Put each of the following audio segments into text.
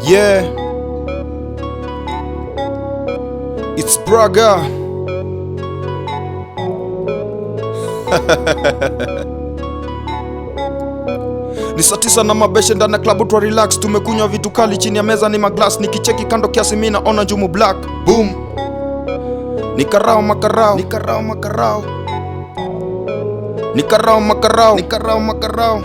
Yeah, it's Braga. Ni saa 9 na mabeshe ndani ya klabu twa relax. Tumekunywa vitu kali chini ya meza ni maglass. Nikicheki kando kiasi mimi naona Jumu Black. Boom. Nikarao makarao, nikarao makarao, nikarao makarao, nikarao makarao.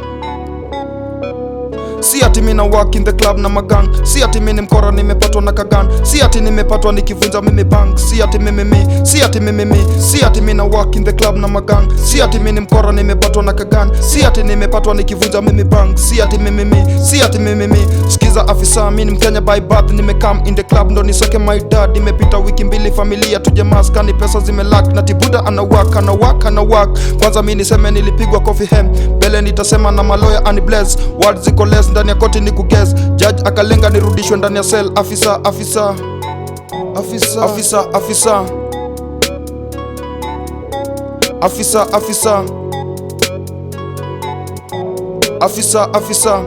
Si ati mimi na walk in the club na magang. Si ati mimi ni mkora nimepatwa na kagan. Si ati nimepatwa nikivunja mimi bank. Si ati mimi, si ati mimi, si ati mimi na walk in the club na magang. Si ati mimi ni mkora nimepatwa na kagan. Si ati nimepatwa nikivunja mimi bank. Si ati mimi, si ati mimi. Sikiza afisa, mimi ni Mkenya by birth. Nimekam in the club ndo nisoke my dad. Nimepita wiki mbili familia tuje maskani, pesa zimelack na tibuda anawak. Kwanza mimi niseme nilipigwa coffee hem. Mbele nitasema na maloya ani bless. Words ziko less ndani ya koti ni kugez. Judge akalenga nirudishwe ndani ya cell. Afisa, afisa, afisa, afisa, afisa, afisa, afisa, afisa, afisa.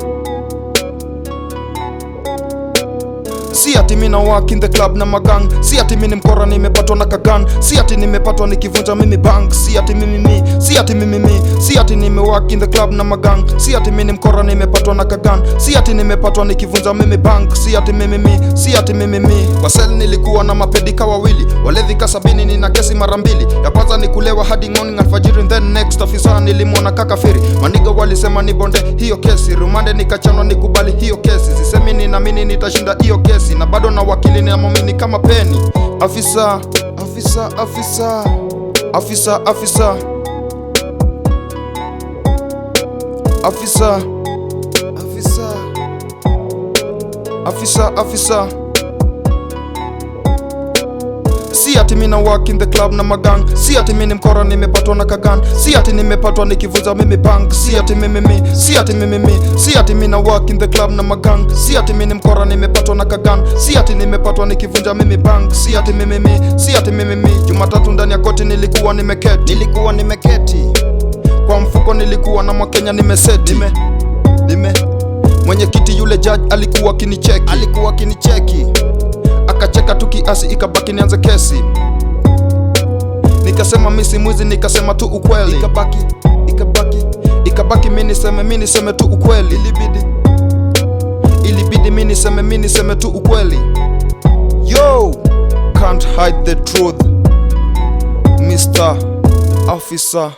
Si ati mimi na walk in the club na magang. Si ati mimi ni mkora nimepatwa na kagan. Si ati nimepatwa nikivunja mimi bank. Si ati mimi, si ati mimi, si ati nime walk in the club na magang. Si ati mimi ni mkora nimepatwa na kagan. Si ati nimepatwa nikivunja mimi bank. Si ati mimi, si ati mimi. Kwa sel nilikuwa na mapedika wawili, walevi ka 70 nina kesi mara mbili. Ya kwanza ni kulewa hadi morning alfajiri, then next afisa nilimwona kakafiri. Maniga walisema ni bonde hiyo kesi, rumande nikachanwa nikubali hiyo kesi. Sisemi ninaamini nitashinda hiyo kesi, na bado na wakili ni amamini kama peni. Afisa, afisa, afisa, afisa, afisa, afisa, afisa, afisa, afisa. Si ati mimi na walk in the club na magang. Si ati mimi ni mkora nimepatwa na kagan. Si ati nimepatwa nikivunja mimi bank. Si ati mimi, si ati mimi, si ati mimi na walk in the club na magang. Si ati mimi ni mkora nimepatwa na kagan. Si ati nimepatwa nikivunja mimi bank. Si ati mimi, si ati mimi. Jumatatu ndani ya koti nilikuwa nimeketi. Kwa mfuko nilikuwa na Mwakenya nimeseti. Mwenye kiti yule judge alikuwa kinicheki. Akacheka tu kiasi ikabaki nianze kesi. Nikasema mimi si mwizi, nikasema tu ukweli. Ikabaki mimi niseme tu ukweli. Ilibidi mimi niseme tu ukweli. Yo, can't hide the truth, Mr. Officer.